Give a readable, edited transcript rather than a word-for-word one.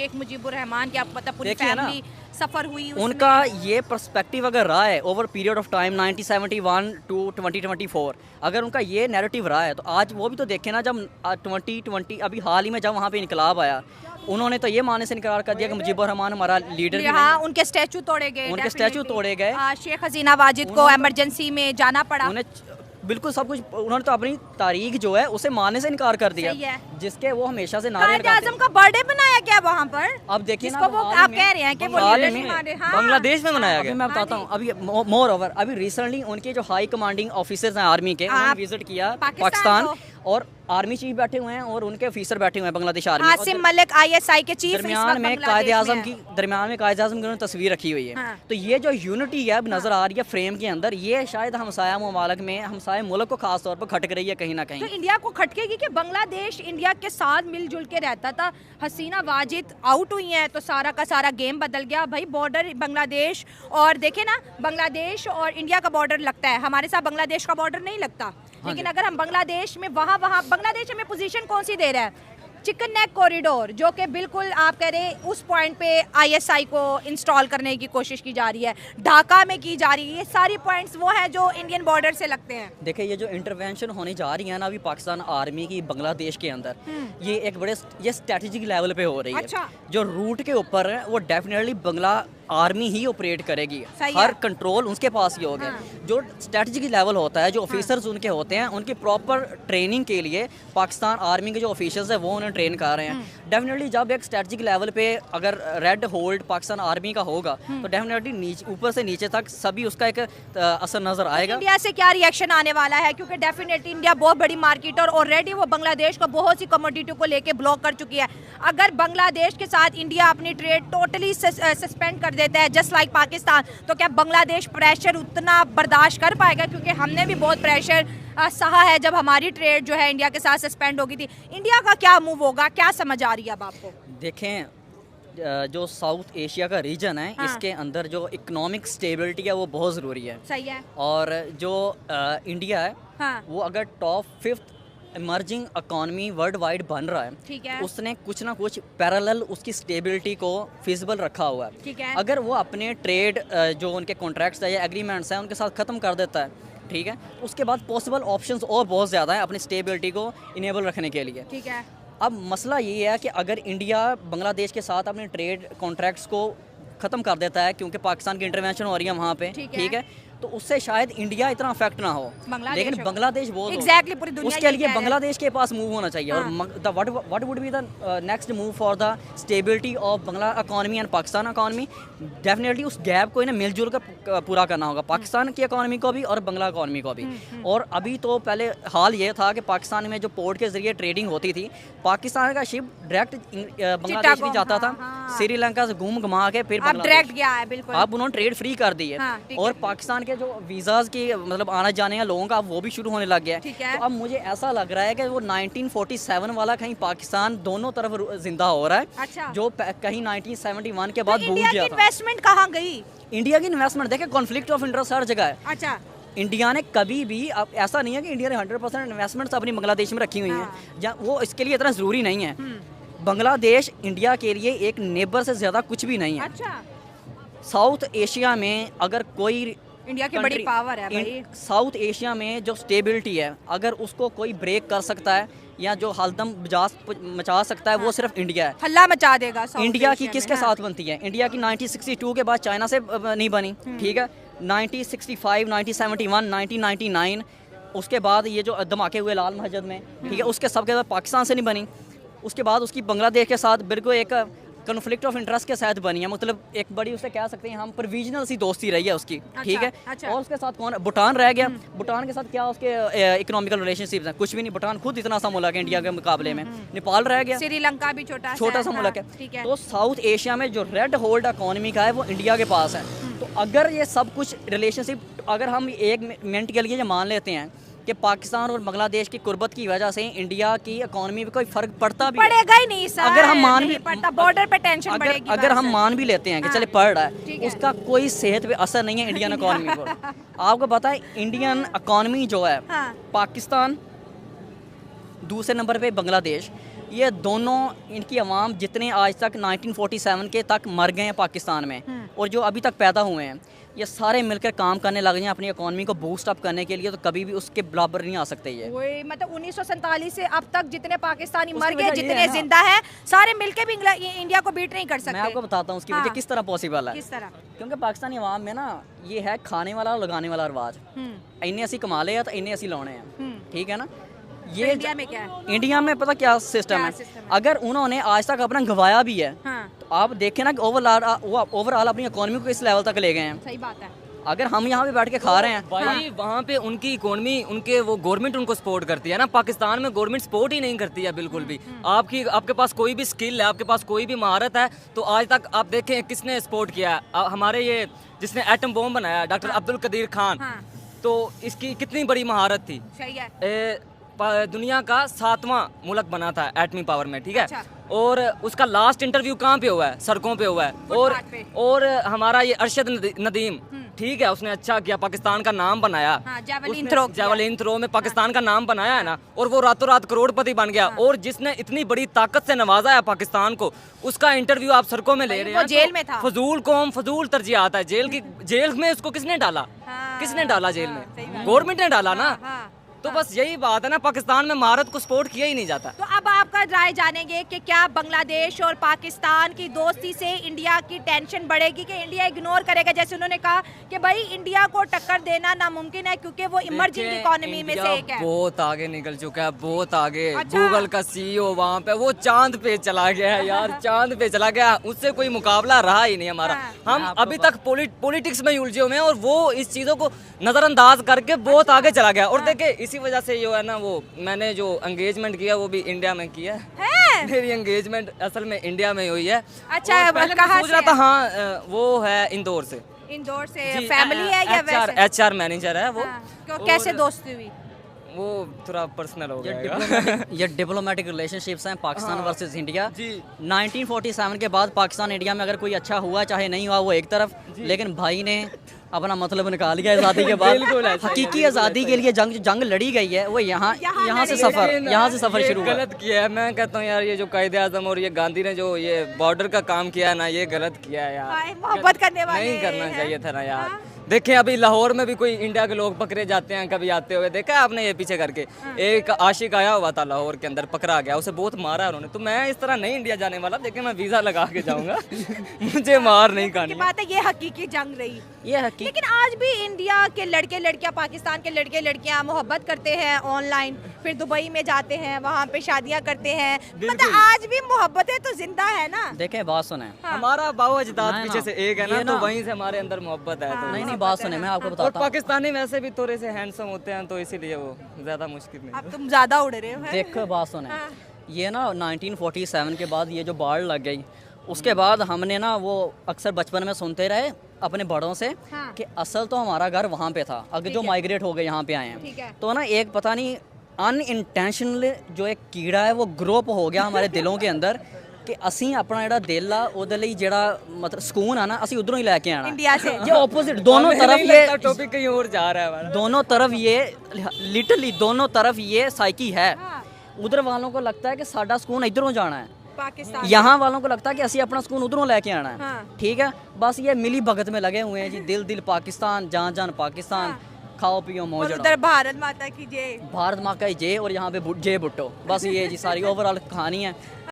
शेख मुजीबुर रहमान की आपको पता पूरी देखिए ना, फैमिली सफ़र हुई उसमें। उनका ये पर्सपेक्टिव अगर रहा है over period of time 1971 to 2024, अगर उनका ये नैरेटिव रहा है तो आज वो भी तो देखे ना, जब 2020 अभी हाल ही में जब वहाँ पे इनकलाब आया, उन्होंने तो ये मानने से इनकार कर दिया कि मुजीबुर रहमान हमारा लीडर भी हाँ, नहीं। उनके स्टैचू तोड़े गए, उनके स्टैचू तोड़े गए। शेख हसीना वाजिद को इमरजेंसी में जाना पड़ा। उन्हें बिल्कुल सब कुछ, उन्होंने तो अपनी तारीख जो है उसे मानने से इनकार कर दिया, सही है। जिसके वो हमेशा से नारे कायद लगाते आजम का बर्थडे बनाया गया वहाँ पर। अब देखिए जिसको वो आप कह रहे हैं कि वो लीडरशिप माने, हाँ। बांग्लादेश में मनाया गया। मैं बताता हूँ अभी मोर ओवर, अभी रिसेंटली उनके जो हाई कमांडिंग ऑफिसर्स हैं आर्मी के, उन्होंने विजिट किया पाकिस्तान, और आर्मी चीफ बैठे हुए हैं और उनके ऑफिसर बैठे हुए हैं बांग्लादेश आर्मी। आसिम मलिक ISI के चीफ दरमियान में कायद आजम की उन्होंने तस्वीर रखी हुई है। हाँ। तो ये जो यूनिटी है अब नजर आ रही है फ्रेम के अंदर, ये शायद हमसाया ममालिक में, हमसाया मुल्क को खास तौर पर खटक रही है कहीं ना कहीं। तो इंडिया को खटकेगी कि बांग्लादेश इंडिया के साथ मिलजुल के रहता था, हसीना वाजिद आउट हुई हैं तो सारा का सारा गेम बदल गया भाई। बॉर्डर बांग्लादेश, और देखे ना बांग्लादेश और इंडिया का बॉर्डर लगता है, हमारे साथ बांग्लादेश का बॉर्डर नहीं लगता। लेकिन अगर हम बांग्लादेश में वहाँ बांग्लादेश में पोजीशन कौन सी दे रहा है, चिकन नेक कॉरिडोर, जो कि बिल्कुल आप कह रहे हैं उस पॉइंट पे ISI को इंस्टॉल करने की कोशिश की जा रही है, ढाका में की जा रही है। ये सारी पॉइंट्स वो हैं जो इंडियन बॉर्डर से लगते हैं। देखिए ये जो इंटरवेंशन होने जा रही है ना अभी पाकिस्तान आर्मी की बांग्लादेश के अंदर, ये एक बड़े ये स्ट्रेटेजिक लेवल पे हो रही है। अच्छा। जो रूट के ऊपर है वो डेफिनेटली बांग्ला आर्मी ही ऑपरेट करेगी, सही हर है। कंट्रोल उसके पास ही होगा। जो स्ट्रेटेजिक लेवल होता है, जो ऑफिसर्स उनके होते हैं, उनकी प्रॉपर ट्रेनिंग के लिए पाकिस्तान आर्मी के जो ऑफिसर्स हैं वो उन्हें ट्रेन कर रहे हैं। डेफिनेटली जब एक स्ट्रेटेजिक लेवल पे अगर रेड होल्ड पाकिस्तान आर्मी का होगा तो डेफिनेटली ऊपर से नीचे तक सभी उसका एक असर नजर आएगा। इंडिया से क्या रिएक्शन आने वाला है, क्योंकि डेफिनेटली इंडिया बहुत बड़ी मार्केट और ऑलरेडी वो बांग्लादेश को बहुत सी कमोडिटी को लेके ब्लॉक कर चुकी है। अगर बांग्लादेश के साथ इंडिया अपनी ट्रेड टोटली सस्पेंड कर देता है जस्ट लाइक पाकिस्तान, तो क्या बांग्लादेश प्रेशर उतना बर्दाश्त कर पाएगा? क्योंकि हमने भी बहुत प्रेशर सहा है जब हमारी ट्रेड जो है इंडिया के साथ सस्पेंड हो गई थी। इंडिया का क्या मूव होगा, क्या समझ आ रही है अब आपको? देखें जो साउथ एशिया का रीजन है, हाँ। इसके अंदर जो इकोनॉमिक स्टेबिलिटी है वो बहुत ज़रूरी है। सही है। और जो इंडिया है, हाँ। वो अगर top 5th emerging economy world wide बन रहा है, ठीक है। उसने कुछ ना कुछ पैरेलल उसकी स्टेबिलिटी को फिजिबल रखा हुआ है। ठीक है। अगर वो अपने ट्रेड जो उनके कॉन्ट्रैक्ट्स है या एग्रीमेंट्स हैं उनके साथ ख़त्म कर देता है, ठीक है, उसके बाद पॉसिबल ऑप्शंस और बहुत ज़्यादा हैं अपनी स्टेबिलिटी को इनेबल रखने के लिए। ठीक है। अब मसला ये है कि अगर इंडिया बांग्लादेश के साथ अपने ट्रेड कॉन्ट्रैक्ट्स को ख़त्म कर देता है, क्योंकि पाकिस्तान की इंटरवेंशन हो रही है वहाँ पे, ठीक है, तो उससे शायद इंडिया इतना अफेक्ट ना हो, लेकिन बांग्लादेश बहुत एग्जैक्टली पूरी दुनिया उसके लिए बांग्लादेश के पास मूव होना चाहिए। और what would be the next move for the stability of Bangla economy and Pakistan economy? Definitely उस गैप को इन्हें मिलजुल कर पूरा करना होगा, पाकिस्तान की इकॉनमी को भी और बांग्ला इकॉनमी को भी। और अभी तो पहले हाल ये था कि पाकिस्तान में जो पोर्ट के जरिए ट्रेडिंग होती थी, पाकिस्तान का शिप डायरेक्ट बांग्लादेश भी जाता था, श्रीलंका से घूम घुमा के फिर डायरेक्ट गया है। बिल्कुल। अब उन्होंने ट्रेड फ्री कर दी है, और पाकिस्तान के जो वीज़ाज की मतलब आने जाने या लोगों का वो भी शुरू होने लग गया है। तो अब मुझे ऐसा लग रहा है कि वो 1947 वाला कहीं पाकिस्तान दोनों तरफ जिंदा हो रहा है। अच्छा। जो कहीं 1971 के बाद भूल गया था। इन्वेस्टमेंट कहाँ गई? इंडिया की इन्वेस्टमेंट देखे, कॉन्फ्लिक्ट ऑफ इंटरेस्ट हर जगह है। अच्छा। इंडिया ने कभी भी, अब ऐसा नहीं है कि इंडिया ने 100% इन्वेस्टमेंट अपनी बांग्लादेश में रखी हुई है, वो इसके लिए इतना ज़रूरी नहीं है। बांग्लादेश इंडिया के लिए एक नेबर से ज़्यादा कुछ भी नहीं है। अच्छा। साउथ एशिया में अगर कोई इंडिया की बड़ी पावर है भाई। साउथ एशिया में जो स्टेबिलिटी है, अगर उसको कोई ब्रेक कर सकता है या जो हलदम मचा सकता है, वो सिर्फ इंडिया है। हल्ला मचा देगा। इंडिया की किसके साथ बनती है? इंडिया की 1962 के बाद चाइना से नहीं बनी, ठीक है, 1965, 1971, 1999, उसके बाद ये जो धमाके हुए लाल मस्जिद में, ठीक है, उसके सबके बाद पाकिस्तान से नहीं बनी। उसके बाद उसकी बांग्लादेश के साथ बिल्कुल एक कॉन्फ्लिक्ट ऑफ इंटरेस्ट के साथ बनी है, मतलब एक बड़ी उसे कह सकते हैं हम प्रोविजनल सी दोस्ती रही है उसकी। अच्छा, ठीक है। अच्छा। और उसके साथ कौन? भूटान रह गया। भूटान के साथ क्या उसके इकोनॉमिकल रिलेशनशिप हैं? कुछ भी नहीं। भूटान खुद इतना सा मुल्क है इंडिया के मुकाबले में। नेपाल रह गया। श्रीलंका भी छोटा सा मुल्क है। तो साउथ एशिया में जो रेड होल्ड इकोनॉमी का है वो इंडिया के पास है। तो अगर ये सब कुछ रिलेशनशिप, अगर हम एक मिनट के लिए मान लेते हैं कि पाकिस्तान और बांग्लादेश की कुर्बत की वजह से इंडिया की इकोनॉमी में कोई फर्क पड़ता भी पड़ेगा ही नहीं सर। अगर हम मान भी पड़ता, बॉर्डर पे टेंशन बढ़ेगी। अगर हम मान भी लेते हैं कि चले पड़ रहा है, उसका कोई सेहत पे असर नहीं है इंडियन इकोनॉमी पर। आपको पता है इंडियन इकोनॉमी जो है, पाकिस्तान दूसरे नंबर पे, बांग्लादेश, ये दोनों इनकी अवाम जितने आज तक 1947 के तक मर गए हैं पाकिस्तान में और जो अभी तक पैदा हुए हैं, ये सारे मिलकर काम करने लगे हैं अपनी इकोनॉमी को बूस्ट अप करने के लिए, तो कभी भी उसके बराबर नहीं आ सकते ये। वही मतलब 1947 से अब तक जितने पाकिस्तानी मर उसकी गए, वजह ये जितने है ना। जिंदा हैं, सारे मिलके भी इंडिया को बीट नहीं कर सकते। मैं आपको बताता हूँ उसकी हाँ। वजह किस तरह पॉसिबल है। किस तरह? क्योंकि पाकिस्तानी अवाम में ना ये है खाने वाला और लगाने वाला रिवाज। इन्ने असी कमा ले तो इन्ने असी लाने हैं, ठीक है ना। ये इंडिया में क्या है? इंडिया में पता क्या सिस्टम क्या है, सिस्टम है? अगर उन्होंने आज तक अपना गवाया भी है हाँ, तो आप देखें ना कि ओवरऑल अपनी इकोनॉमी को इस लेवल तक ले गए हैं। सही बात है। अगर हम यहाँ पे बैठ के खा रहे हैं, भाई वहाँ पे उनकी इकोनॉमी, उनके वो गवर्नमेंट उनको सपोर्ट करती है ना। पाकिस्तान में गवर्नमेंट सपोर्ट ही नहीं करती है बिल्कुल भी। आपके पास कोई भी स्किल है, आपके पास कोई भी महारत है, तो आज तक आप देखें किसने सपोर्ट किया है। हमारे ये जिसने एटम बॉम्ब बनाया डॉक्टर अब्दुल कदीर खान, हाँ, तो इसकी कितनी बड़ी महारत थी। सही है। दुनिया का 7वां मुल्क बना था एटमी पावर में, ठीक है। अच्छा। और उसका लास्ट इंटरव्यू कहाँ पे हुआ है? सड़कों पे हुआ है। फुटपाथ पे। और हमारा ये अरशद नदीम, ठीक है, उसने अच्छा किया, पाकिस्तान का नाम बनाया। हाँ, जावलिन उसने थ्रो किया। जावलिन थ्रो में पाकिस्तान का नाम बनाया है ना, और वो रातों रात करोड़पति बन गया। और जिसने इतनी बड़ी ताकत से नवाजा है पाकिस्तान को, उसका इंटरव्यू आप सड़कों में ले रहे वो हैं। जेल में था। फजूल कौम फजूल तरजीह आता है। जेल में उसको किसने डाला? हाँ, किसने डाला जेल हाँ, सही में? बात। गवर्नमेंट ने डाला ना। हाँ, तो बस यही बात है ना, पाकिस्तान में महारत को सपोर्ट किया ही नहीं जाता। तो अब आपका राय जानेंगे कि क्या बांग्लादेश और पाकिस्तान की दोस्ती से इंडिया की टेंशन बढ़ेगी कि इंडिया इग्नोर करेगा? जैसे उन्होंने कहा कि भाई इंडिया को टक्कर देना नामुमकिन है क्योंकि वो इमर्जिंग देखिए, इकोनॉमी में से इंडिया एक है। बहुत आगे निकल चुका है, बहुत आगे। अच्छा। गूगल का सीईओ वहाँ पे वो चांद पे चला गया है यार, चांद पे चला गया। उससे कोई मुकाबला रहा ही नहीं हमारा। हाँ। हम अभी तक पॉलिटिक्स में ही उलझे हुए हैं, और वो इस चीजों को नजरअंदाज करके बहुत आगे चला गया। और देखिए इसी वजह से जो है ना, वो मैंने जो एंगेजमेंट किया वो भी इंडिया में किया है? मेरी एंगेजमेंट असल में इंडिया में हुई है। अच्छा, और पहले मैं कहाँ सोच रहा से था, है? हाँ वो है इंदौर से। इंदौर से जी, फैमिली है या वैसे? HR मैनेजर है वो। हाँ, क्यों, कैसे और दोस्ती हुई? वो थोड़ा पर्सनल हो ये गया। ये डिप्लोमेटिक रिलेशनशिप्स हैं पाकिस्तान हाँ। Versus India. जी। 1947 के बाद पाकिस्तान इंडिया में अगर कोई अच्छा हुआ चाहे नहीं हुआ वो एक तरफ, लेकिन भाई ने अपना मतलब निकाल लिया आज़ादी के बाद। बिल्कुल ऐसा ही, हकीकी बिल्कुल आज़ादी ऐसा के लिए जंग लड़ी गई है, वो यहाँ यहाँ से सफ़र ये शुरू हुआ। गलत किया है। मैं कहता हूँ यार, ये जो कायदे आजम और ये गांधी ने जो ये बॉर्डर का काम किया है ना, ये गलत किया है यार। हाय, मोहब्बत करने वाले नहीं करना हैं। चाहिए था ना यार। हाँ। देखें अभी लाहौर में भी कोई इंडिया के लोग पकड़े जाते हैं कभी आते हुए, देखा है आपने ये पीछे करके? एक आशिक आया हुआ था लाहौर के अंदर, पकड़ा गया, उसे बहुत मारा उन्होंने। तो मैं इस तरह नहीं इंडिया जाने वाला, देखिए मैं वीजा लगा के जाऊंगा। मुझे मार नहीं की खानी। बात है, ये हकीकी जंग रही। ये हकीकी लेकिन आज भी इंडिया के लड़के लड़कियां, पाकिस्तान के लड़के लड़कियां मोहब्बत करते हैं ऑनलाइन, फिर दुबई में जाते हैं, वहाँ पे शादियां करते हैं। मतलब आज भी मोहब्बतें तो जिंदा है ना। देखें, बात सुने। हाँ। हमारा बाबा अजदाद ना, पीछे से एक है ये ना, तो ना- वहीं से हमारे अंदर मोहब्बत है। तो नहीं नहीं, बात सुने, मैं आपको और बताता हूँ। पाकिस्तानी वैसे भी थोड़े से हैंडसम होते हैं, तो इसीलिए वो ज्यादा मुश्किल नहीं। अब तुम ज्यादा उड़ रहे हो हैं? देखो बात सुने, हाँ। ये ना 1947 के बाद ये जो बाढ़ लग गई, उसके बाद हमने ना वो अक्सर बचपन में सुनते रहे अपने बड़ों से हाँ। कि असल तो हमारा घर वहाँ पे था, अगर जो है। माइग्रेट हो गए यहाँ पे आए ठीक हैं, है। तो ना एक पता नहीं अनइंटेंशनली जो एक कीड़ा है वो ग्रोप हो गया हमारे दिलों के अंदर कि ਅਸੀਂ ਆਪਣਾ ਜਿਹੜਾ ਦਿਲ ਆ ਉਹਦੇ ਲਈ ਜਿਹੜਾ मतलब सुकून है ना, ਅਸੀਂ उधरों ही लेके आना। इंडिया से। ये ऑपोजिट दोनों तरफ ये टॉपिक कहीं और जा रहा है हमारा। दोनों तरफ ये लिटरली दोनों तरफ ये साइकी है। हाँ। उधर वालों को लगता है कि साडा सुकून इधरों जाना है, पाकिस्तान यहाँ वालों को लगता है कि ਅਸੀਂ अपना सुकून उधरों लेके आना है। हाँ। ठीक है, बस ये मिली भगत में लगे हुए हैं जी, दिल दिल पाकिस्तान, जान जान पाकिस्तान, खाओ पियो मौज और उड़ाओ। उधर भारत माता की जय। भारत माँ का जय और यहाँ पे जय भुट्टो, बस ये जी सारी ओवरऑल कहानी है।